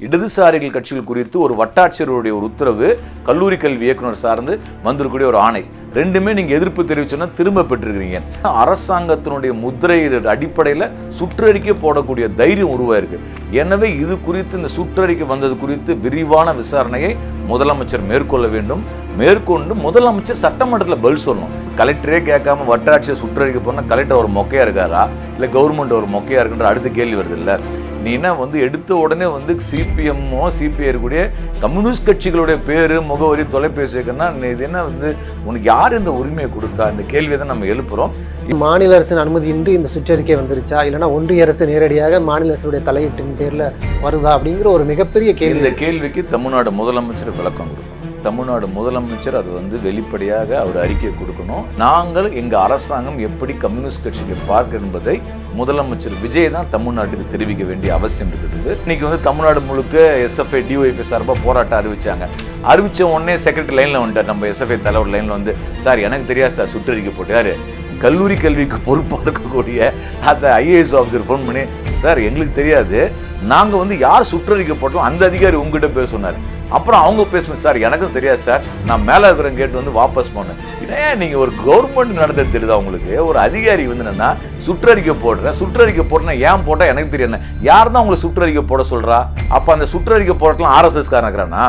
இடதுசாரிகள் கட்சிகள் குறித்து ஒரு வட்டாட்சியருடைய ஒரு உத்தரவு, கல்லூரி கல்வி இயக்குனர் சார்ந்து வந்திருக்கக்கூடிய ஒரு ஆணை, ரெண்டுமே நீங்க எதிர்ப்பு தெரிவிச்சோன்னா திரும்ப பெற்றிருக்கிறீங்க. அரசாங்கத்தினுடைய முத்திரை அடிப்படையில் சுற்றறிக்கை போடக்கூடிய தைரியம் உருவாயிருக்கு. எனவே இது குறித்து, இந்த சுற்றறிக்கை வந்தது குறித்து விரிவான விசாரணையை முதலமைச்சர் மேற்கொள்ள வேண்டும். மேற்கொண்டு முதலமைச்சர் சட்டமன்றத்தில் பதில் சொல்லணும். கலெக்டரே கேட்காம வட்டாட்சியர் சுற்றறிக்கை போனால் கலெக்டர் ஒரு மொக்கையா இருக்காரா, இல்லை கவர்மெண்ட் ஒரு மொக்கையா இருக்குன்ற அடுத்த கேள்வி வருது இல்லை. நீ என்ன எடுத்த உடனே சிபிஎம்மோ சிபிஐ இருக்கக்கூடிய கம்யூனிஸ்ட் கட்சிகளுடைய பேரு, முகவரி, தொலைபேசி வைக்கணும்னா இது என்ன உனக்கு யார் இந்த உரிமையை கொடுத்தா? இந்த கேள்வியை தான் நம்ம எழுப்புறோம். மாநில அரசின் அனுமதியின்றி இந்த சுற்றறிக்கை வந்துருச்சா, இல்லைன்னா ஒன்றிய அரசு நேரடியாக மாநில அரசுடைய தலையீட்டின் பேர்ல வருதா அப்படிங்கிற ஒரு மிகப்பெரிய கேள்வி. இந்த கேள்விக்கு தமிழ்நாடு முதலமைச்சர் விளக்கம் கொடுக்கணும். தமிழ்நாடு முதலமைச்சர் அது வெளிப்படையாக அவர் அறிக்கை கொடுக்கணும். நாங்கள் எங்க அரசாங்கம் எப்படி கம்யூனிஸ்ட் கட்சிகளை பார்க்க என்பதை முதலமைச்சர் விஜய் தான் தமிழ்நாட்டுக்கு தெரிவிக்க வேண்டிய அவசியம் இருக்குது. இன்னைக்கு தமிழ்நாடு முழுக்க எஸ்எஃப்ஐ டிஒய்எஃப்ஐ சார்பாக போராட்டம் அறிவிச்ச உடனே செக்ரட்டரி லைன்ல வந்துட்டார். நம்ம எஸ்எஃப்ஐ தலைவர் லைன்ல சார் எனக்கு தெரியாது சார் சுற்றறிக்கை போட்டாரு. கல்லூரி கல்விக்கு பொறுப்பாக இருக்கக்கூடிய அந்த ஐஏஎஸ் ஆஃபீஸர் ஃபோன் பண்ணி, சார் எங்களுக்கு தெரியாது, நாங்க யார் சுற்றறிக்கை போட்டோம் அந்த அதிகாரி உங்ககிட்ட பேச சொன்னார். அப்புறம் அவங்க பேசுவேன், சார் எனக்கும் தெரியாது சார், நான் மேலே இருக்கிற கேட்டு வாபஸ் பண்ணேன். ஏன் நீங்கள் ஒரு கவர்மெண்ட் நடந்தது தெரியுதா உங்களுக்கு? ஒரு அதிகாரி என்னன்னா சுற்றறிக்கை போடுறேன் ஏன் போட்டால் எனக்கு தெரியும், யார் தான் உங்களை சுற்றறிக்கை போட சொல்கிறா? அப்போ அந்த சுற்றறிக்கை போடலாம் ஆர்எஸ்எஸ் காரன் இருக்கிறானா?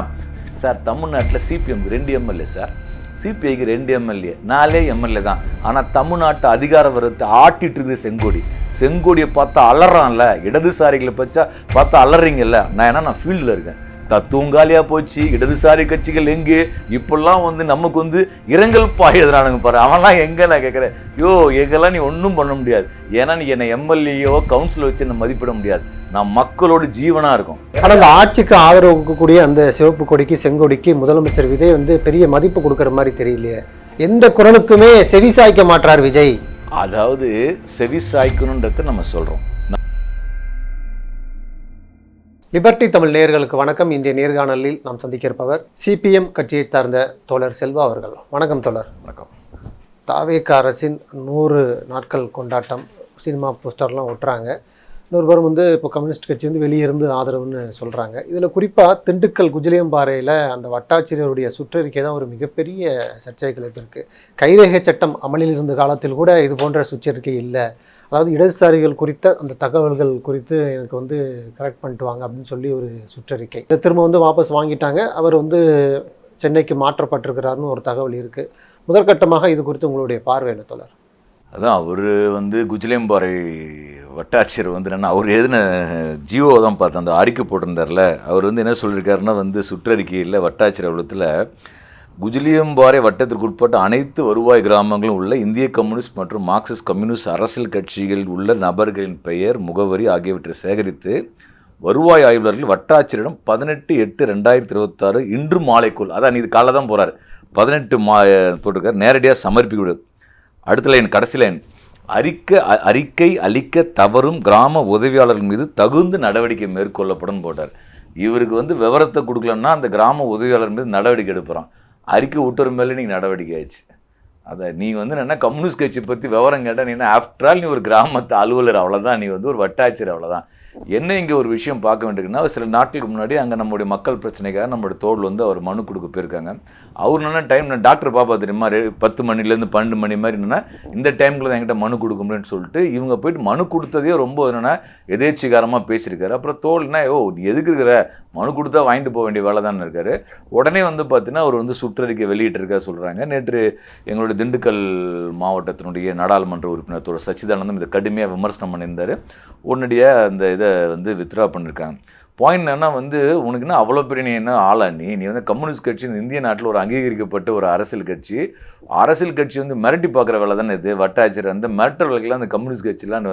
சார் தமிழ்நாட்டில் சிபிஎம் 2 எம்எல்ஏ சார், சிபிஐக்கு 2 எம்எல்ஏ, 4 எம்எல்ஏ தான். ஆனால் தமிழ்நாட்டு அதிகார வரத்தை ஆட்டிட்டு இருக்குது செங்கோடியை பார்த்தா அலறான்ல, இடதுசாரிகளை பார்த்தா அலறீங்கல்ல. நான் ஃபீல்டில் இருக்கேன். தத்துவங்காலியா போச்சு. இடதுசாரி கட்சிகள் எங்கே இப்பெல்லாம் நமக்கு இரங்கல் எழுதுறானுங்க பாரு. அவன்லாம் எங்க நான் கேட்குறேன், எங்கெல்லாம் நீ ஒன்றும் பண்ண முடியாது. ஏன்னா நீ என்னை எம்எல்ஏயோ கவுன்சிலோ வச்சு என்ன மதிப்பிட முடியாது. நான் மக்களோட ஜீவனா இருக்கும். ஆனால் அந்த ஆட்சிக்கு ஆதரவு கொடுக்கக்கூடிய அந்த சிவப்பு கொடிக்கு, செங்கொடிக்கு முதலமைச்சர் விஜய் பெரிய மதிப்பு கொடுக்குற மாதிரி தெரியலையே. எந்த குரலுக்குமே செவி சாய்க்க மாட்டார் விஜய். அதாவது செவி சாய்க்கணுன்றதை நம்ம சொல்றோம். லிபர்டி தமிழ் நேயர்களுக்கு வணக்கம். இன்றைய நேர்காணலில் நாம் சந்திக்க இருப்பவர் சிபிஎம் கட்சியை சார்ந்த தோழர் செல்வா அவர்கள். வணக்கம் தோழர். வணக்கம். தாவேக அரசின் 100 நாட்கள் கொண்டாட்டம், சினிமா போஸ்டர்லாம் ஒட்டுறாங்க. இன்னொரு பேரும் இப்போ கம்யூனிஸ்ட் கட்சி வெளியே இருந்து ஆதரவுன்னு சொல்கிறாங்க. இதில் குறிப்பாக திண்டுக்கல் குஜிலியம்பாறையில் அந்த வட்டாட்சியருடைய சுற்றறிக்கை தான் ஒரு மிகப்பெரிய சர்ச்சைகள் இருக்குது. கைரேகை சட்டம் அமலில் இருந்த காலத்தில் கூட இது போன்ற சுற்றறிக்கை இல்லை. அதாவது இடதுசாரிகள் குறித்த அந்த தகவல்கள் குறித்து எனக்கு கரெக்ட் பண்ணிட்டு வாங்க அப்படின்னு சொல்லி ஒரு சுற்றறிக்கை. இதை திரும்ப வாபஸ் வாங்கிட்டாங்க. அவர் சென்னைக்கு மாற்றப்பட்டிருக்கிறாருன்னு ஒரு தகவல் இருக்குது. முதற்கட்டமாக இது குறித்து உங்களுடைய பார்வை என்ன தோழர்? அதான் அவர் குஜிலியம்பாறை வட்டாட்சியர் என்னன்னா, அவர் எழுதின ஜியோ தான் பார்த்தேன், அந்த அறிக்கை போட்டிருந்தார்ல. அவர் என்ன சொல்லியிருக்காருன்னா, சுற்றறிக்கையில் வட்டாட்சியர் அலுவலகத்தில் குஜிலியம்பாறை வட்டத்திற்கு உட்பட்ட அனைத்து வருவாய் கிராமங்களும் உள்ள இந்திய கம்யூனிஸ்ட் மற்றும் மார்க்சிஸ்ட் கம்யூனிஸ்ட் அரசியல் கட்சிகளில் உள்ள நபர்களின் பெயர், முகவரி ஆகியவற்றை சேகரித்து வருவாய் ஆய்வாளர்கள் வட்டாட்சியரிடம் 18/8/2026 இன்று மாலைக்குள், அதான் இது காலைல தான் போகிறார், 18 போட்டிருக்கார், நேரடியாக சமர்ப்பிக்க. அடுத்த லைன், கடைசி லைன், அறிக்கை அளிக்க தவறும் கிராம உதவியாளர்கள் மீது தகுந்த நடவடிக்கை மேற்கொள்ளப்படும் போட்டார். இவருக்கு விவரத்தை கொடுக்கலன்னா அந்த கிராம உதவியாளர் மீது நடவடிக்கை எடுப்புறான். அறிக்கை விட்டுற மேலே நீங்கள் நடவடிக்கை ஆயிடுச்சு. அதை நீ என்ன கம்யூனிஸ்ட் கட்சி பற்றி விவரம் கேட்டால், நீ ஆஃப்டர் ஆல் நீ ஒரு கிராமத்து அலுவலர், அவ்வளோதான். நீ ஒரு வட்டாட்சியர், அவ்வளோதான். என்ன இங்கே ஒரு விஷயம் பார்க்க வேண்டியிருக்குன்னா, சில நாட்களுக்கு முன்னாடி அங்கே நம்மளுடைய மக்கள் பிரச்சனைக்காக நம்மளுடைய தோல் அவர் மனு கொடுக்க போயிருக்காங்க. அவர் என்ன டைம், நான் டாக்டர் பாப்பா தெரியுமா, 10 மணிலேருந்து 12 மணி மாதிரி என்னென்னா இந்த டைமில் தான் என்கிட்ட மனு கொடுக்க முடியும்னு சொல்லிட்டு இவங்க போயிட்டு மனு கொடுத்ததே ரொம்ப என்னென்னா எதேச்சிகாரமாக பேசியிருக்காரு. அப்புறம் தோல்னா, நீ எதுக்கு இருக்கிற, மனு கொடுத்தா வாங்கிட்டு போக வேண்டிய வேலை தான் இருக்காரு. உடனே பார்த்தீங்கன்னா அவர் சுற்றறிக்கை வெளியிட்டிருக்கா சொல்கிறாங்க. நேற்று எங்களுடைய திண்டுக்கல் மாவட்டத்தினுடைய நாடாளுமன்ற உறுப்பினர் தோழர் சச்சிதானந்தம் இதை கடுமையாக விமர்சனம் பண்ணியிருந்தார். உடனடியாக அந்த இதை வித்ட்ரா பண்ணியிருக்காங்க. பாயிண்ட் என்னன்னா, உனக்கு என்ன அவ்வளோ பெரிய நீ என்ன ஆளா, நீ கம்யூனிஸ்ட் கட்சி இந்திய நாட்டில் ஒரு அங்கீகரிக்கப்பட்ட ஒரு அரசியல் கட்சி மிரட்டி பார்க்குற வேலை தானே இது. வட்டாட்சியர் மிரட்டல் வேலைக்கெல்லாம் அந்த கம்யூனிஸ்ட் கட்சியெலாம்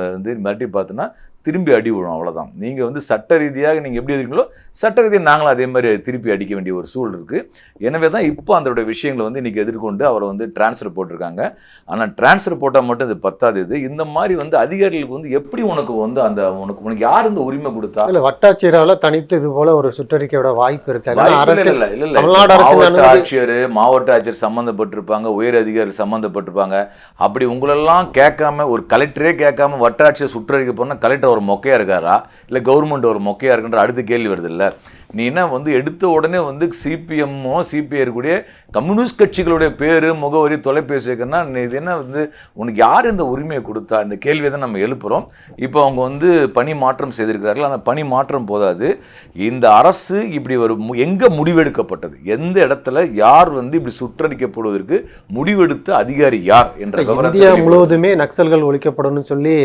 மிரட்டி பார்த்தோன்னா திரும்பி அடி விழும், அவ்வளோதான். நீங்கள் சட்ட ரீதியாக நீங்கள் எப்படி இருக்கீங்களோ சட்ட ரீதியாக நாங்களும் அதே மாதிரி திருப்பி அடிக்க வேண்டிய ஒரு சூழல் இருக்குது. எனவே தான் இப்போ அதோட விஷயங்களை இன்றைக்கி எதிர்கொண்டு அவரை டிரான்ஸ்ஃபர் போட்டிருக்காங்க. ஆனால் டிரான்ஸ்ஃபர் போட்டால் மட்டும் இது பத்தாது. இது இந்த மாதிரி அதிகாரிகளுக்கு எப்படி உனக்கு அந்த உனக்கு யார் இந்த உரிமை கொடுத்தா? இல்லை, வட்டாட்சியரால் தனித்து இது போல ஒரு சுற்றறிக்கையோட வாய்ப்பு இருக்காது. மாவட்ட ஆட்சியர் சம்மந்தப்பட்டிருப்பாங்க, உயர் அதிகாரிகள் சம்மந்தப்பட்டிருப்பாங்க. அப்படி உங்களெல்லாம் கேட்காம, ஒரு கலெக்டரே கேட்காம வட்டாட்சியர் சுற்றறிக்கை போனால் கலெக்டர் ஒரு மொக்கையாக இருக்காரா இல்லை கவர்மெண்ட் ஒரு மொக்கையாக இருக்குன்ற அடுத்த கேள்வி வருது இல்லை. நீ என்ன வந்து எடுத்த உடனே வந்து சிபிஎம்மோ சிபிஐ இருக்கக்கூடிய கம்யூனிஸ்ட் கட்சிகளுடைய பேர் முகவரி தொலைபேசி வைக்கணும்னா இது என்ன வந்து உனக்கு யார் இந்த உரிமையை கொடுத்தா? இந்த கேள்வியை தான் நம்ம எழுப்புகிறோம். இப்போ அவங்க வந்து பணி மாற்றம் செய்திருக்கிறார்கள். அந்த பணி மாற்றம் போதாது, இந்த அரசு இப்படி ஒரு எங்கே முடிவெடுக்கப்பட்டது, எந்த இடத்துல யார் வந்து இப்படி சுற்றறிக்கப்படுவதற்கு முடிவெடுத்த அதிகாரி யார் என்ற இந்தியா முழுவதுமே நக்சல்கள் ஒழிக்கப்படும் சொல்லி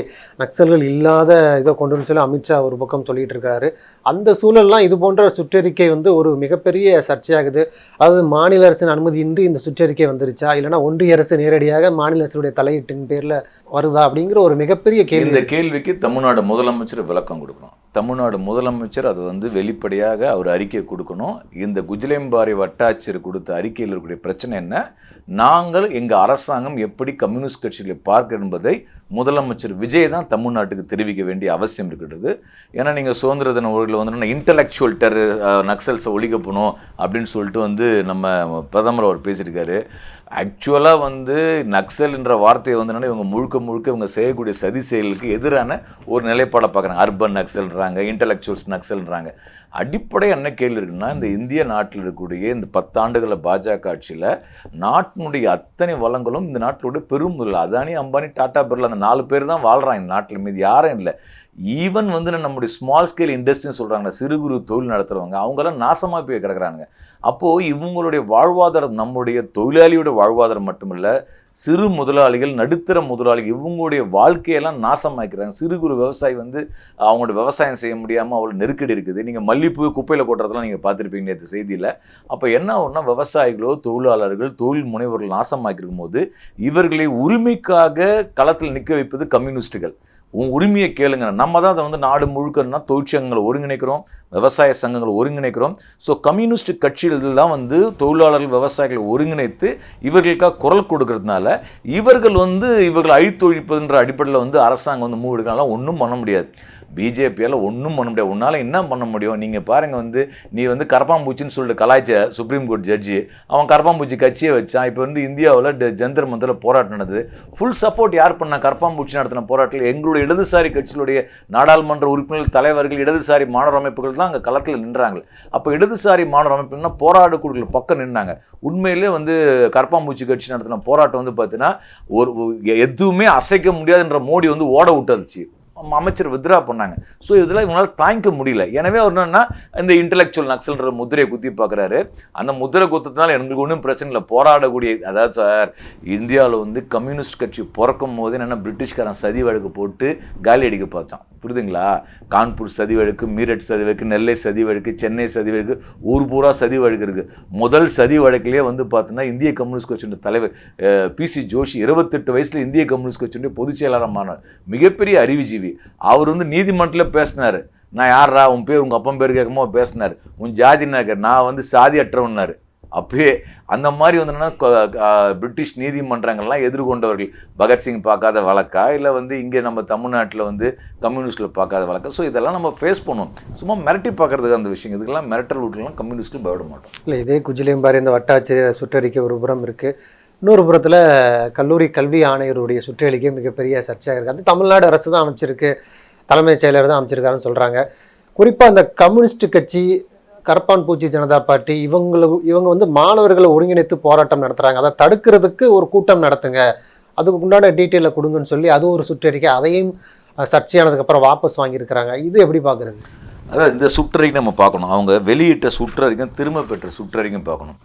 நக்சல்கள் இல்லாத இதை கொண்டு சொல்லி அமித்ஷா ஒரு பக்கம் சொல்லிட்டு இருக்காரு. அந்த சூழல்லாம் இது போன்ற சுற்றறிக்கை வந்து ஒரு மிகப்பெரிய சர்ச்சையாகுது. அதாவது மாநில அரசின் அனுமதியின்றி இந்த சுற்றறிக்கை வந்துருச்சா, இல்லைனா ஒன்றிய அரசு நேரடியாக மாநில அரசுடைய தலையீட்டின் பேரில் வருதா அப்படிங்கிற ஒரு மிகப்பெரிய கேள்வி. இந்த கேள்விக்கு தமிழ்நாடு முதலமைச்சர் விளக்கம் கொடுக்கணும். தமிழ்நாடு முதலமைச்சர் அது வந்து வெளிப்படையாக அவர் அறிக்கை கொடுக்கணும். இந்த குஜிலேம்பாறை வட்டாட்சியர் கொடுத்த அறிக்கையில் இருக்கக்கூடிய பிரச்சனை என்ன, நாங்கள் எங்கள் அரசாங்கம் எப்படி கம்யூனிஸ்ட் கட்சிகளை பார்க்க என்பதை முதலமைச்சர் விஜய் தான் தமிழ்நாட்டுக்கு தெரிவிக்க வேண்டிய அவசியம் இருக்கிறது. ஏன்னா நீங்கள் சுதந்திர தின ஊரில் வந்து இன்டலெக்சுவல் நக்சல்ஸை ஒழிக்க போகணும் அப்படின்னு சொல்லிட்டு வந்து நம்ம பிரதமர் அவர் பேசியிருக்காரு. ஆக்சுவலாக வந்து நக்சல் என்ற வார்த்தையை வந்து இவங்க முழுக்க இவங்க செய்யக்கூடிய சதி செயலுக்கு எதிரான ஒரு நிலைப்பாடை பார்க்குறாங்க. அர்பன் நக்சல்ன்றாங்க, இன்டலெக்சுவல்ஸ் நக்சல்ன்றாங்க. அடிப்படை என்ன கேள்வி இருக்குன்னா, இந்த இந்திய நாட்டில் இருக்கக்கூடிய இந்த 10 ஆண்டுகள பாஜக ஆட்சியில் நாட்டினுடைய அத்தனை வளங்களும் இந்த நாட்டிலுடைய பெரும் முதல் அதானி அம்பானி டாடா பிர்லா அந்த 4 பேர் தான் வாழ்கிறாங்க இந்த நாட்டில், மீது யாரும் இல்லை. ஈவன் வந்து நம்முடைய ஸ்மால் ஸ்கேல் இண்டஸ்ட்ரின்னு சொல்கிறாங்க, சிறு குறு தொழில் நடத்துகிறவங்க, அவங்களாம் நாசமாக போய் கிடக்குறாங்க. அப்போது இவங்களுடைய வாழ்வாதாரம், நம்முடைய தொழிலாளியோட வாழ்வாதாரம் மட்டுமில்லை, சிறு முதலாளிகள், நடுத்தர முதலாளிகள், இவங்களுடைய வாழ்க்கையெல்லாம் நாசமாக்கிறாங்க. சிறு குறு விவசாயி வந்து அவங்களோட விவசாயம் செய்ய முடியாமல் அவ்வளோ நெருக்கடி இருக்குது. நீங்கள் மல்லிப்பூ குப்பையில் கொட்டுறதெல்லாம் நீங்கள் பார்த்துருப்பீங்க நேற்று செய்தியில். அப்போ என்ன ஆகும்னா, விவசாயிகளோ தொழிலாளர்கள் தொழில் முனைவர்கள் நாசமாக்கிருக்கும் போது இவர்களை உரிமைக்காக களத்தில் நிற்க வைப்பது கம்யூனிஸ்டுகள். உரிமையை கேளுங்க. நம்ம தான் அதை வந்து நாடு முழுக்கன்னா தொழிற்சங்கங்களை ஒருங்கிணைக்கிறோம், விவசாய சங்கங்களை ஒருங்கிணைக்கிறோம். ஸோ கம்யூனிஸ்ட் கட்சிகள் தான் வந்து தொழிலாளர்கள் விவசாயிகளை ஒருங்கிணைத்து இவர்களுக்காக குரல் கொடுக்கறதுனால இவர்கள் அழித்தொழிப்பதுன்ற அடிப்படையில் வந்து அரசாங்கம் வந்து மூவ் எடுக்கலாம். ஒன்றும் பண்ண முடியாது. பிஜேபியால் ஒன்றும் பண்ண முடியாது. உன்னால் என்ன பண்ண முடியும்? நீங்கள் பாருங்கள், வந்து நீ வந்து கரப்பாம்பூச்சின்னு சொல்லிட்டு கலாய்ச்ச சுப்ரீம் கோர்ட் ஜட்ஜி, அவன் கரப்பாம்பூச்சி கட்சியை வச்சான். இப்போ வந்து இந்தியாவில் ஜந்தர் மந்தரில் போராட்டம் நடந்தது. ஃபுல் சப்போர்ட் யார் பண்ணா? கரப்பாம்பூச்சி நடத்தின போராட்டத்தில் எங்களுடைய இடதுசாரி கட்சிகளுடைய நாடாளுமன்ற உறுப்பினர்கள், தலைவர்கள், இடதுசாரி மாணவர் அமைப்புகள் தான் அங்கே களத்தில் நின்றாங்க. அப்போ இடதுசாரி மாணவர் அமைப்புகள்னா போராடக்கூடிய பக்கம் நின்றாங்க. உண்மையிலே வந்து கரப்பாம்பூச்சி கட்சி நடத்தின போராட்டம் வந்து பார்த்தீங்கன்னா எதுவுமே அசைக்க முடியாதுன்ற மோடி வந்து ஓட விட்டுருச்சு. அமைச்சர் வித்ரா பண்ணாங்க. ஸோ இதெல்லாம் இவங்களால் தாங்கிக்க முடியல. எனவே அவர் என்னன்னா இந்த இன்டலெக்சுவல் நக்சல்ன்ற முத்திரையை குத்தி பார்க்குறாரு. அந்த முத்திரை குத்துறதுனால எங்களுக்கு ஒன்றும் பிரச்சனை இல்லை, போராடக்கூடிய. அதாவது சார், இந்தியாவில் வந்து கம்யூனிஸ்ட் கட்சி பிறக்கும் போது என்னென்னா பிரிட்டிஷ்காரன் சதி வழக்கு போட்டு காலி அடிக்க பார்த்தான். புரியுதுங்களா? கான்பூர் சதி வழக்கு, மீரட் சதி வழக்கு, நெல்லை சதி வழக்கு, சென்னை சதி வழக்கு, ஊர் பூரா சதி வழக்கு இருக்குது. முதல் சதி வழக்கிலேயே வந்து பார்த்தீங்கன்னா இந்திய கம்யூனிஸ்ட் கட்சியுடைய தலைவர் PC ஜோஷி 28 வயசில் இந்திய கம்யூனிஸ்ட் கட்சியுடைய பொதுச் செயலாளரானார். மிகப்பெரிய அறிவுஜீவி. அவர் வந்து நீதிமன்றத்தில் பேசினார். நான் யாரா, உன் பேர் உங்கள் அப்பன் பேர் கேட்குமோ பேசினார். உன் ஜாதினாக்க நான் வந்து சாதி அற்றவன்னார். அப்பயே அந்த மாதிரி வந்து பிரிட்டிஷ் நீதிமன்றங்கள்லாம் எதிர்கொண்டவர்கள். பகத்சிங் பார்க்காத வழக்கா, இல்லை வந்து இங்கே நம்ம தமிழ்நாட்டில் வந்து கம்யூனிஸ்டில் பார்க்காத வழக்கா? ஸோ இதெல்லாம் நம்ம ஃபேஸ் பண்ணுவோம். சும்மா மிரட்டி பார்க்குறதுக்கு அந்த விஷயம், இதுக்கெல்லாம் மிரட்டல் விட்டுலாம் கம்யூனிஸ்ட்டில் பயப்பட மாட்டோம். இல்லை, இதே குஜிலேம்பாறை இந்த வட்டாட்சியர் சுற்றறிக்கை ஒரு புறம் இருக்குது. இன்னொரு புறத்தில் கல்லூரி கல்வி ஆணையருடைய சுற்றறிக்கை மிகப்பெரிய சர்ச்சையாக இருக்குது. அது தமிழ்நாடு அரசு தான் அமைச்சிருக்கு, தலைமைச் செயலர் தான் அமைச்சிருக்காருன்னு சொல்கிறாங்க. குறிப்பாக அந்த கம்யூனிஸ்ட் கட்சி, கரப்பான் பூச்சி ஜனதா பார்ட்டி, இவங்க வந்து மாணவர்களை ஒருங்கிணைத்து போராட்டம் நடத்துகிறாங்க. அதை தடுக்கிறதுக்கு ஒரு கூட்டம் நடத்துங்க, அதுக்கு உண்டான டீட்டெயிலை கொடுங்கன்னு சொல்லி அது ஒரு சுற்றறிக்கை. அதையும் சர்ச்சையானதுக்கப்புறம் வாபஸ் வாங்கியிருக்கிறாங்க. இது எப்படி பார்க்குறது? அதாவது இந்த சுற்றறிக்கை நம்ம பார்க்கணும். அவங்க வெளியிட்ட சுற்றறிக்கையும் திரும்ப பெற்ற சுற்றறிக்கையும் பார்க்கணும்.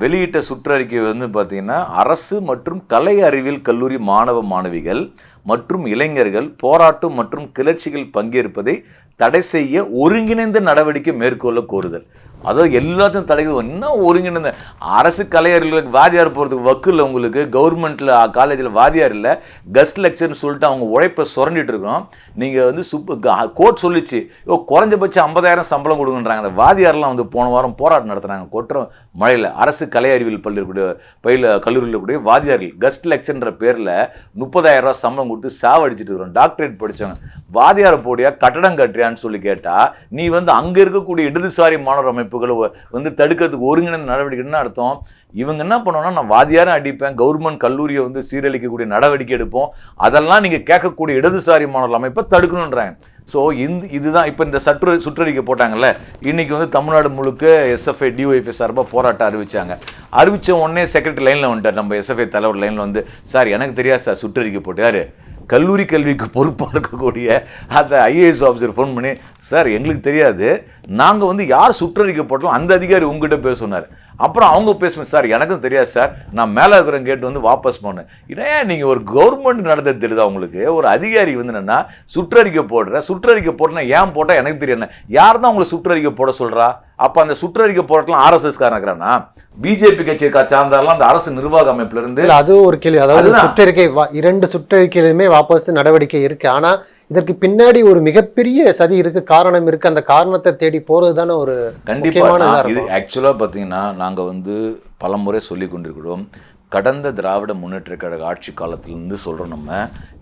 வெளியிட்ட சுற்றறிக்கை வந்து பார்த்திங்கன்னா, அரசு மற்றும் கலை அறிவியல் கல்லூரி மாணவ மாணவிகள் மற்றும் இளைஞர்கள் போராட்டம் மற்றும் கிளர்ச்சிகள் பங்கேற்பதை தடை செய்ய ஒருங்கிணைந்த நடவடிக்கை மேற்கொள்ள கோருதல். அதாவது எல்லாத்தையும் தடைக்கு என்ன ஒருங்கிணைந்த அரசு கலைஞர்களுக்கு வாதியார் போகிறதுக்கு வக்கு இல்லை. உங்களுக்கு கவர்மெண்ட்டில் காலேஜில் வாதியார் இல்லை, கெஸ்ட் லெக்சர்னு சொல்லிட்டு அவங்க உழைப்பை சுரண்டிட்டு இருக்கிறோம். நீங்கள் வந்து கோர்ட் சொல்லிச்சு, குறைஞ்சபட்சம் 50,000 சம்பளம் கொடுங்கன்றாங்க. அந்த வாதியாரெலாம் வந்து போன வாரம் போராட்டம் நடத்துகிறாங்க கொட்டுற மழையில். அரசு கலை அறிவியல் கல்லூரியில் கூடிய வாதியார்கள் கெஸ்ட் லெக்சர்ன்ற பேரில் 30,000 சம்பளம் கொடுத்து சாவடிச்சிட்டு இருக்கிறோம். டாக்டரேட் படித்தவங்க வாதியாரை போடியா கட்டடம் கட்டுறியான்னு சொல்லி கேட்டால், நீ வந்து அங்கே இருக்கக்கூடிய இடதுசாரி மாணவர் அமைப்புகளை வந்து தடுக்கிறதுக்கு ஒருங்கிணைந்த நடவடிக்கைன்னு அர்த்தம். இவங்க என்ன பண்ணுவோம்னா, நான் வாதியாரும் அடிப்பேன், கவர்மெண்ட் கல்லூரியை வந்து சீரழிக்கக்கூடிய நடவடிக்கை எடுப்போம், அதெல்லாம் நீங்கள் கேட்கக்கூடிய இடதுசாரி மாணவர் அமைப்பை தடுக்கணுன்றாங்க. ஸோ இதுதான் இப்போ இந்த சுற்றறிக்கை போட்டாங்கல்ல, இன்றைக்கி வந்து தமிழ்நாடு முழுக்க எஸ்எஃப்ஐ டிஒய்எஃப்ஐ சார்பாக போராட்டம் அறிவித்தாங்க. அறிவித்த உடனே செக்ரட்டரி லைனில் வந்துட்டார், நம்ம எஸ்எஃப்ஐ தலைவர் லைனில் வந்து, சார் எனக்கு தெரியாது சார் சுற்றறிக்கை போட்டு. யார்? கல்லூரி கல்விக்கு பொறுப்பாக இருக்கக்கூடிய அந்த ஐஏஎஸ் ஆஃபீஸர் ஃபோன் பண்ணி, சார் எங்களுக்கு தெரியாது, நாங்கள் வந்து யார் சுற்றறிக்கை போட்டோம் அந்த அதிகாரி உங்ககிட்ட பேச சொன்னார். அப்புறம் அவங்க பேசுவேன், சார் எனக்கும் தெரியாது சார், நான் மேலே இருக்கிற கேட்டு வந்து வாபஸ் போனேன். ஏன் நீங்கள் ஒரு கவர்மெண்ட் நடந்தது தெரியுதா உங்களுக்கு? ஒரு அதிகாரி வந்து என்னென்னா சுற்றறிக்கை போட்டேன்னா ஏன் போட்டால் எனக்கு தெரியாது, யார் தான் உங்களை சுற்றறிக்கை போட சொல்கிறா? அப்போ அந்த சுற்றறிக்கை போடலாம் ஆர்எஸ்எஸ் காரனாக்கிறானா? பிஜேபி கட்சியை சார்ந்தாலும் அந்த அரசு நிர்வாக அமைப்புல இருந்து அது ஒரு கேள்வி. அதாவது சுற்றறிக்கை 2 சுற்றறிக்கையிலுமே வாபஸ் நடவடிக்கை இருக்கு. ஆனா இதற்கு பின்னாடி ஒரு மிகப்பெரிய சதி இருக்கு, காரணம் இருக்கு. அந்த காரணத்தை தேடி போறது தானே ஒரு கண்டிப்பான இது. ஆக்சுவலா பாத்தீங்கன்னா நாங்க வந்து பலமுறை சொல்லி கொண்டிருக்கிறோம், கடந்த திராவிட முன்னேற்ற கழக ஆட்சி காலத்திலிருந்து சொல்கிறோம். நம்ம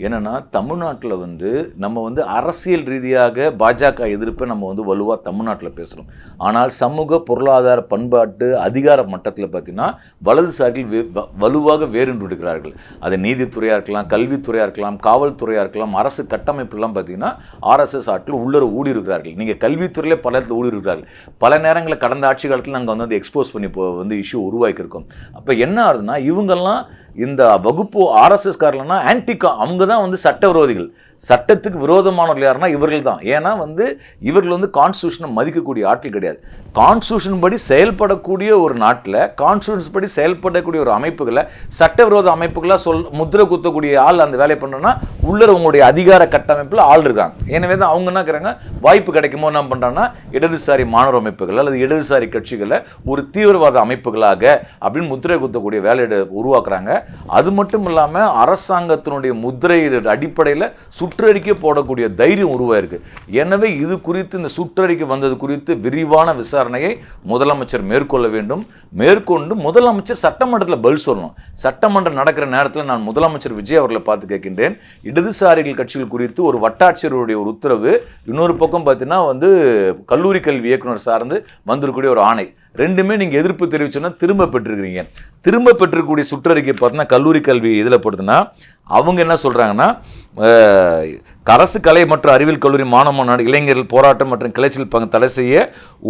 என்னென்னா தமிழ்நாட்டில் வந்து நம்ம வந்து அரசியல் ரீதியாக பாஜக எதிர்ப்பை நம்ம வந்து வலுவாக தமிழ்நாட்டில் பேசுகிறோம். ஆனால் சமூக பொருளாதார பண்பாட்டு அதிகார மட்டத்தில் பார்த்திங்கன்னா வலதுசாரிகள் வலுவாக வேறுண்டு விடுகிறார்கள். அது நீதித்துறையாக இருக்கலாம், கல்வித்துறையாக இருக்கலாம், காவல்துறையாக இருக்கலாம், அரசு கட்டமைப்புலாம் பார்த்திங்கன்னா ஆர்எஸ்எஸ் ஆட்கள் உள்ளர ஊடுருக்கிறார்கள். நீங்கள் கல்வித்துறையிலே பல இடத்துல ஊடுருக்கிறார்கள். பல நேரங்களில் கடந்த ஆட்சி காலத்தில் நாங்கள் வந்து எக்ஸ்போஸ் பண்ணி வந்து இஷ்யூ உருவாக்கியிருக்கோம். அப்போ என்ன ஆகுதுன்னா, இவங்கெல்லாம் இந்த வகுப்பு ஆர்எஸ்எஸ் காரர்கள்னா ஆன்டிகா, அவங்க தான் வந்து சட்டவிரோதிகள். சட்டத்துக்கு விரோதமானவர்கள் யாருன்னா இவர்கள் தான். ஏன்னா வந்து இவர்கள் வந்து கான்ஸ்டியூஷனை மதிக்கக்கூடிய ஆட்கள் கிடையாது. கான்ஸ்டியூஷன் படி செயல்படக்கூடிய ஒரு நாட்டில் கான்ஸ்டியூஷன் படி செயல்படக்கூடிய ஒரு அமைப்புகளை சட்டவிரோத அமைப்புகளாக முத்திரை குத்தக்கூடிய ஆள் அந்த வேலையை பண்ணுறோன்னா உள்ளர உங்களுடைய அதிகார கட்டமைப்பில் ஆள் இருக்காங்க. எனவே தான் அவங்க என்ன இருக்கிறாங்க, வாய்ப்பு கிடைக்குமோ என்ன பண்ணுறாங்கன்னா இடதுசாரி மாணவர் அமைப்புகள் அல்லது இடதுசாரி கட்சிகளை ஒரு தீவிரவாத அமைப்புகளாக அப்படின்னு முத்திரை குத்தக்கூடிய வேலையை உருவாக்குறாங்க. அது மட்டும் இல்லாமல் அரசாங்கத்தினுடைய முத்திரை அடிப்படையில் சுற்றறிக்கை போடக்கூடிய தைரியம் உருவாயிருக்கு. எனவே இது குறித்து, இந்த சுற்றறிக்கை வந்தது குறித்து விரிவான விசாரணையை முதலமைச்சர் மேற்கொள்ள வேண்டும். மேற்கொண்டு முதலமைச்சர் சட்டமன்றத்தில் பதில் சொல்லணும். சட்டமன்றம் நடக்கிற நேரத்தில் நான் முதலமைச்சர் விஜய் அவர்களை பார்த்து கேட்கின்றேன், இடதுசாரிகள் கட்சிகள் குறித்து ஒரு வட்டாட்சியருடைய ஒரு உத்தரவு, இன்னொரு பக்கம் பார்த்தீங்கன்னா வந்து கல்லூரி கல்வி இயக்குனர் சார்ந்து வந்திருக்கக்கூடிய ஒரு ஆணை, ரெண்டுமே நீங்கள் எதிர்ப்பு தெரிவிச்சோன்னா திரும்ப பெற்றிருக்கிறீங்க. திரும்ப பெற்றிருக்கக்கூடிய சுற்றறிக்கை பார்த்தீங்கன்னா கல்லூரி கல்வி இதில் படுத்துனா அவங்க என்ன சொல்கிறாங்கன்னா, அரசு கலை மற்றும் அறிவியல் கல்லூரி மாணவ மாநாடு இளைஞர்கள் போராட்டம் மற்றும் கிளைச்சல் பங்கு தடை செய்ய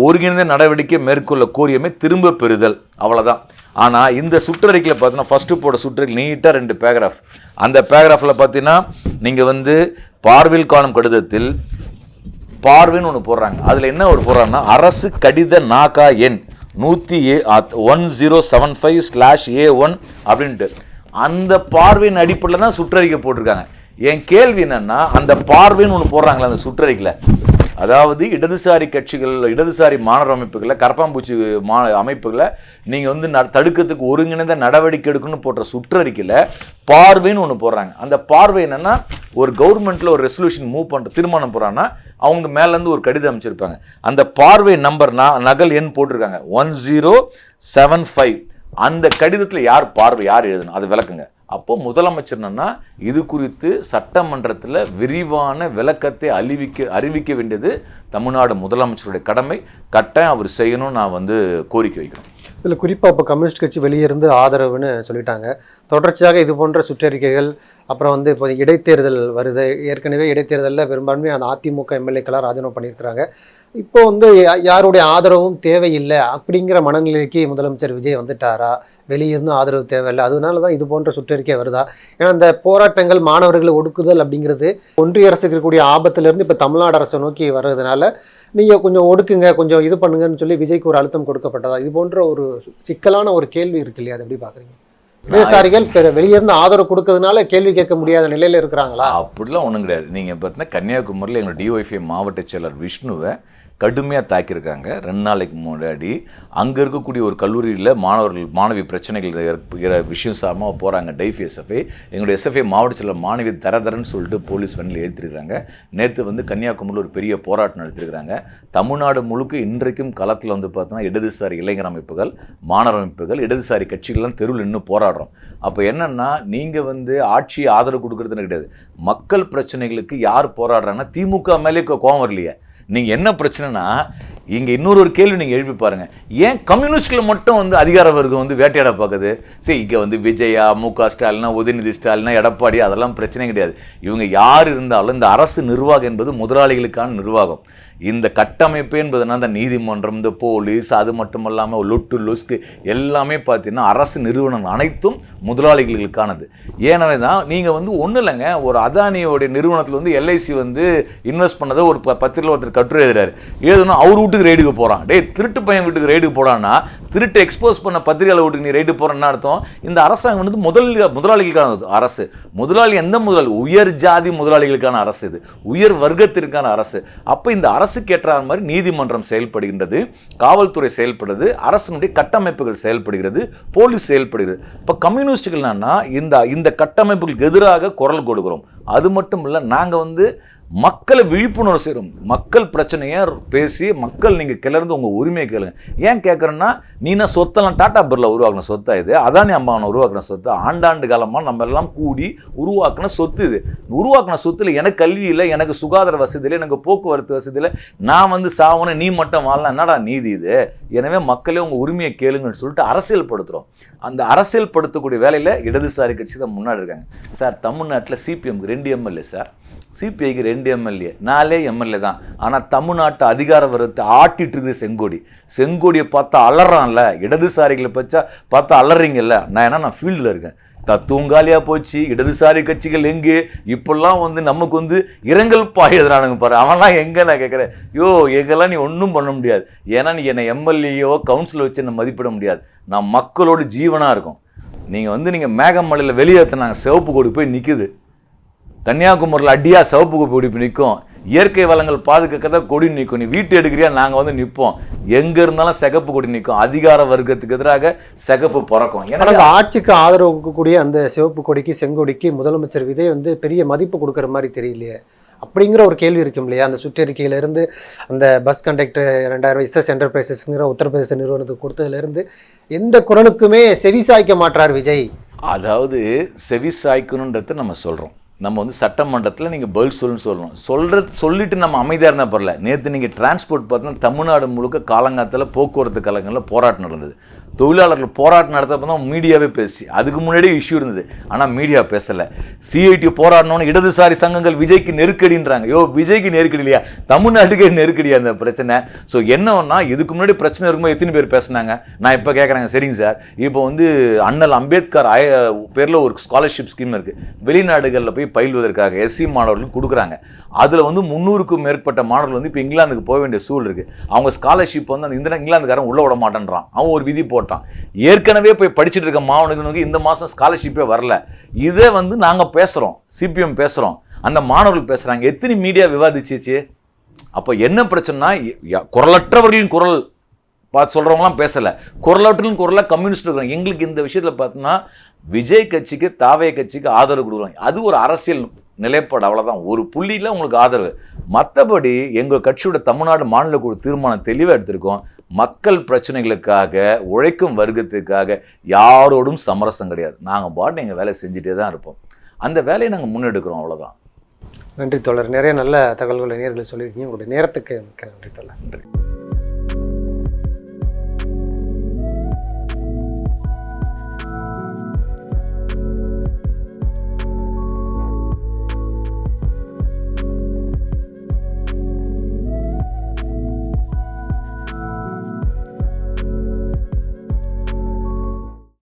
ஒருங்கிணைந்த நடவடிக்கை மேற்கொள்ள கோரியமை திரும்ப பெறுதல், அவ்வளோதான். ஆனால் இந்த சுற்றறிக்கையில் பார்த்தீங்கன்னா ஃபஸ்ட்டு போட சுற்றறிக்கை நீட்டாக 2 பேராகிராஃப். அந்த பேராகிராஃபில் பார்த்தீங்கன்னா நீங்கள் வந்து பார்வையில் காணும் கடிதத்தில் பார்வைன்னு ஒன்று போடுறாங்க. அதில் என்ன ஒரு போடுறாங்கன்னா, அரசு கடித நாகா எண் 1075/A1 அப்படின்ட்டு அந்த பார்வையின் அடிப்படையில் தான் சுற்றறிக்கை போட்டிருக்காங்க. என் கேள்வி என்னன்னா, அந்த பார்வைன்னு ஒன்று போடுறாங்களா அந்த சுற்றறிக்கையில், அதாவது இடதுசாரி கட்சிகள், இடதுசாரி மாணவர் அமைப்புகளை, கரப்பாம்பூச்சி அமைப்புகளை நீங்கள் வந்து தடுக்கிறதுக்கு ஒருங்கிணைந்த நடவடிக்கை எடுக்கணும்னு போட்ட சுற்றறிக்கையில் பார்வைன்னு ஒன்று போடுறாங்க. அந்த பார்வை என்னென்னா, ஒரு கவர்மெண்ட்டில் ஒரு ரெசல்யூஷன் மூவ் பண்ணுற தீர்மானம் போகிறாங்கன்னா அவங்க மேலேருந்து ஒரு கடிதம் அமைச்சிருப்பாங்க. அந்த பார்வை நம்பர் நகல் எண் போட்டிருக்காங்க 1075. அந்த கடிதத்தில் யார் பார்வை, யார் எழுதணும், அது விளக்குங்க. அப்போ முதலமைச்சர் என்னன்னா இது குறித்து சட்டமன்றத்தில் விரிவான விளக்கத்தை அறிவிக்க வேண்டியது தமிழ்நாடு முதலமைச்சருடைய கடமை. கட்டாயம் அவர் செய்யணும். நான் வந்து கோரிக்கை வைக்கிறேன். இதில் குறிப்பாக இப்போ கம்யூனிஸ்ட் கட்சி வெளியிருந்து ஆதரவுன்னு சொல்லிட்டாங்க. தொடர்ச்சியாக இது போன்ற சுற்றறிக்கைகள், அப்புறம் வந்து இப்போ இடைத்தேர்தல் வருது. ஏற்கனவே இடைத்தேர்தலில் பெரும்பான்மை அந்த அதிமுக எம்எல்ஏக்களாக ராஜினாமா பண்ணியிருக்கிறாங்க. இப்போ வந்து யாருடைய ஆதரவும் தேவையில்லை அப்படிங்கிற மனநிலைக்கு முதலமைச்சர் விஜய் வந்துட்டாரா? வெளியிருந்தும் ஆதரவு தேவையில்லை, அதனால தான் இது போன்ற சுற்றறிக்கை வருதா? ஏன்னா இந்த போராட்டங்கள், மாணவர்களை ஒடுக்குதல் அப்படிங்கிறது ஒன்றிய அரசு இருக்கக்கூடிய ஆபத்திலிருந்து இப்போ தமிழ்நாடு அரசை நோக்கி வர்றதுனால நீங்கள் கொஞ்சம் ஒடுக்குங்க, கொஞ்சம் இது பண்ணுங்கன்னு சொல்லி விஜய்க்கு ஒரு அழுத்தம் கொடுக்கப்பட்டதா? இது போன்ற ஒரு சிக்கலான ஒரு கேள்வி இருக்கு இல்லையா? அதை எப்படி பார்க்குறீங்க? இடதுசாரிகள் வெளியிருந்து ஆதரவு கொடுக்கறதுனால கேள்வி கேட்க முடியாத நிலையில் இருக்கிறாங்களா? அப்படிலாம் ஒன்றும் கிடையாது. நீங்கள் பார்த்தீங்கன்னா கன்னியாகுமரியில் எங்களோட டிஒய்எஃப்ஐ மாவட்ட செயலர் விஷ்ணுவை கடுமையாக தாக்கியிருக்காங்க 2 நாளைக்கு முன்னாடி. அங்கே இருக்கக்கூடிய ஒரு கல்லூரியில் மாணவி பிரச்சனைகள் விஷயம் சார்பாக போகிறாங்க. டைஃப்எஸ்எஃப்ஐ எங்களுடைய எஸ்எஃப்ஐ மாவட்ட செயலர் மாணவி தரதரன்னு சொல்லிட்டு போலீஸ் வண்டியில் ஏற்றிருக்கிறாங்க. நேற்று வந்து கன்னியாகுமரியில் ஒரு பெரிய போராட்டம் நடத்திருக்கிறாங்க. தமிழ்நாடு முழுக்க இன்றைக்கும் களத்தில் வந்து பார்த்தோன்னா இடதுசாரி இளைஞர் அமைப்புகள், மாணவர் அமைப்புகள், இடதுசாரி கட்சிகள்லாம் தெருவில் இன்னும் போராடுறோம். அப்போ என்னென்னா, நீங்கள் வந்து ஆட்சியை ஆதரவு கொடுக்குறதுன்னு கிடையாது. மக்கள் பிரச்சனைகளுக்கு யார் போராடுறாங்கன்னா திமுக மேலே கோவம் வரலையே. நீங்கள் என்ன பிரச்சனைனா இங்கே இன்னொரு கேள்வி நீங்கள் எழுப்பி பாருங்க, ஏன் கம்யூனிஸ்ட்களை மட்டும் வந்து அதிகார வர்க்கம் வந்து வேட்டையாட பார்க்குது? சரி, இங்கே வந்து விஜயா, மு.க. ஸ்டாலினா, உதயநிதி ஸ்டாலினா, எடப்பாடி, அதெல்லாம் பிரச்சனை கிடையாது. இவங்க யார் இருந்தாலும் இந்த அரசு நிர்வாகம் என்பது முதலாளிகளுக்கான நிர்வாகம். இந்த கட்டமைப்பு என்பதுனா இந்த நீதிமன்றம், இந்த போலீஸ், அது மட்டும் இல்லாமல் லொட்டு லொஸ்க்கு எல்லாமே பார்த்தீங்கன்னா அரசு நிறுவனம் அனைத்தும் முதலாளிகளுக்கானது. எனவே தான் நீங்கள் வந்து ஒன்றும் இல்லைங்க, ஒரு அதானியோடைய நிறுவனத்தில் வந்து எல்ஐசி வந்து இன்வெஸ்ட் பண்ணதை ஒரு பத்திரிகையில் ஒருத்தர் கட்டுரை எழுதுறாரு. ஏதுன்னா அவர் வீட்டுக்கு ரெய்டுக்கு போகிறான். திருட்டு பையன் வீட்டுக்கு ரெய்டுக்கு போகிறான்னா திருட்டு எக்ஸ்போஸ் பண்ண பத்திரிகையாளர் வீட்டுக்கு நீ ரெய்டு போகிறேன்னு அர்த்தம். இந்த அரசாங்கம் வந்து முதலாளிகளுக்கானது அரசு. முதலாளி எந்த முதலாளி? உயர் ஜாதி முதலாளிகளுக்கான அரசு, இது உயர் வர்க்கத்திற்கான அரசு. அப்போ இந்த அரசுக்கு ஏற்ற மாதிரி நீதிமன்றம் செயல்படுகின்றது, காவல்துறை செயல்படுது, அரசினுடைய கட்டமைப்புகள் செயல்படுகிறது, போலீஸ் செயல்படுகிறது. இப்போ கம்யூனிஸ்டுகள் என்னன்னா இந்த கட்டமைப்புகளுக்கு எதிராக குரல் கொடுக்கிறோம். அது மட்டும் இல்லை, நாங்கள் வந்து மக்களை விழிப்புணர்வு செய்கிறோம். மக்கள் பிரச்சனையை பேசி மக்கள் நீங்கள் கிளர்ந்து உங்கள் உரிமையை கேளுங்க. ஏன் கேட்குறேன்னா, நீனா சொத்தெல்லாம் டாடா பிர்லா உருவாக்கின சொத்தா இது? அதானி அம்மாவனை உருவாக்கின சொத்தா? ஆண்டாண்டு காலமாக நம்ம எல்லாம் கூடி உருவாக்கின சொத்து இது. உருவாக்கின சொத்துல எனக்கு கல்வி இல்லை, எனக்கு சுகாதார வசதி இல்லை, எனக்கு போக்குவரத்து வசதி இல்லை, நான் வந்து சாவணும், நீ மட்டும் வாழலாம், என்னடா நீதி இது? எனவே மக்களே உங்கள் உரிமையை கேளுங்கன்னு சொல்லிட்டு அரசியல் படுத்துகிறோம். அந்த அரசியல் படுத்தக்கூடிய வேலையில் இடதுசாரி கட்சி தான் முன்னாடி இருக்காங்க. சார், தமிழ்நாட்டில் சிபிஎம்க்கு 2 எம்எல்ஏ சார், சிபிஐக்கு 2 எம்எல்ஏ, 4 எம்எல்ஏ தான். ஆனால் தமிழ்நாட்டு அதிகார வர்க்கத்தை ஆட்டிட்டு இருக்குது செங்கோடியை பார்த்தா அலறான்ல, இடதுசாரிகளை பார்த்தா அலறீங்கல்ல. நான் ஃபீல்டில் இருக்கேன். தத்துவங்காலியாக போச்சு இடதுசாரி கட்சிகள். எங்கே இப்பெல்லாம் வந்து நமக்கு வந்து இரங்கல் பாயுதுறானுங்க பாரு, அவன்லாம் எங்கே? நான் கேட்குறேன், எங்கெல்லாம் நீ ஒன்றும் பண்ண முடியாது. ஏன்னா நீ என்னை எம்எல்ஏயோ கவுன்சிலர் வச்சு என்னை மதிப்பிட முடியாது. நான் மக்களோட ஜீவனாக இருக்கும். நீங்கள் மேகமலையில் வெளியேற்றினாங்க, சிவப்பு கொடி போய் நிற்குது. கன்னியாகுமரியில் அடியாக சிவப்பு கொடி நிற்கும். இயற்கை வளங்கள் பாதுகாக்க தான் கொடி நிற்கும். நீ வீட்டு எடுக்கிறியா, நாங்கள் வந்து நிற்போம். எங்கே இருந்தாலும் சிகப்பு கொடி நிற்கும். அதிகார வர்க்கத்துக்கு எதிராக சிகப்பு பிறக்கும். ஏன்னா அந்த ஆட்சிக்கு ஆதரவு கொடுக்கக்கூடிய அந்த சிவப்பு கொடிக்கு, செங்கொடிக்கு முதலமைச்சர் விஜய் வந்து பெரிய மதிப்பு கொடுக்குற மாதிரி தெரியலையே அப்படிங்கிற ஒரு கேள்வி இருக்கும் இல்லையா? அந்த சுற்றறிக்கையிலேருந்து அந்த பஸ் கண்டக்டர் 2000 எஸ்எஸ் என்டர்பிரைசஸ்ங்கிற உத்தரப்பிரதேச நிறுவனத்துக்கு கொடுத்ததுலேருந்து எந்த குரலுக்குமே செவி சாய்க்க மாட்டார் விஜய். அதாவது செவி சாய்க்கணுன்றதை நம்ம சொல்கிறோம். நம்ம வந்து சட்டமன்றத்தில் நீங்கள் பதில் சொல்லணும். சொல்லிட்டு நம்ம அமைதியாக இருந்தால் பரல. நேற்று நீங்கள் டிரான்ஸ்போர்ட் பார்த்தீங்கன்னா தமிழ்நாடு முழுக்க காலங்காலத்தில் போக்குவரத்து கழகங்களில் போராட்டம் நடந்தது. தொழிலாளர்கள் போராட்டம் நடத்தப்போ தான் மீடியாவே பேசி, அதுக்கு முன்னாடியே இஷ்யூ இருந்தது, ஆனால் மீடியா பேசலை. சிஐடி போராடணும்னு இடதுசாரி சங்கங்கள் விஜய்க்கு நெருக்கடின்றாங்க. விஜய்க்கு நெருக்கடி இல்லையா, தமிழ்நாட்டுக்கே நெருக்கடியா அந்த பிரச்சனை. ஸோ என்னன்னா, இதுக்கு முன்னாடி பிரச்சனை இருக்கும்போது எத்தனை பேர் பேசினாங்க? நான் இப்போ கேட்குறேங்க. சரிங்க சார், இப்போ வந்து அண்ணல் அம்பேத்கர் பேரில் ஒரு ஸ்காலர்ஷிப் ஸ்கீம் இருக்குது. வெளிநாடுகளில் போய் பயில்வதற்காக எஸ்சி மாணவர்களுக்கு கொடுக்குறாங்க. அதில் வந்து 300க்கும் மேற்பட்ட மாணவர்கள் வந்து இப்போ இங்கிலாந்துக்கு போக வேண்டிய சூழல் இருக்குது. அவங்க ஸ்காலர்ஷிப் வந்து அந்த இங்கிலாந்துக்காரன் உள்ள விட மாட்டேன்றான். அவன் ஒரு விதி போட்டான். ஏற்கனவே போய் படிச்சுட்டு இருக்க மாணவர்களுக்கு இந்த மாதம் ஸ்காலர்ஷிப்பே வரல. இதை வந்து நாங்கள் பேசுகிறோம், சிபிஎம் பேசுகிறோம், அந்த மாணவர்கள் பேசுகிறாங்க. எத்தனை மீடியா விவாதிச்சிச்சு? அப்போ என்ன பிரச்சனைனா, குரலற்றவர்களின் குரல் பார்த்து சொல்கிறவங்களாம் பேசலை, குரலற்றவர்களின் குரலாக கம்யூனிஸ்ட் இருக்கிறாங்க. எங்களுக்கு இந்த விஷயத்தில் பார்த்தோன்னா விஜய் கட்சிக்கு, தாவே கட்சிக்கு ஆதரவு கொடுக்குறாங்க. அது ஒரு அரசியல் நிலைப்பாடு, அவ்வளோதான். ஒரு புள்ளியில் உங்களுக்கு ஆதரவு. மற்றபடி எங்கள் கட்சியோட தமிழ்நாடு மாநில குழு தீர்மானம் தெளிவாக எடுத்திருக்கோம். மக்கள் பிரச்சனைகளுக்காக, உழைக்கும் வர்க்கத்துக்காக யாரோடும் சமரசம் கிடையாது. நாங்கள் பாட்டு எங்கள் வேலை செஞ்சுட்டே தான் இருப்போம். அந்த வேலையை நாங்கள் முன்னெடுக்கிறோம், அவ்வளோதான். நன்றி தோழர். நிறைய நல்ல தகவல்களை நேயர்களுக்கு சொல்லியிருக்கீங்க. உங்களுடைய நேரத்துக்கு நன்றி தோழர். நன்றி.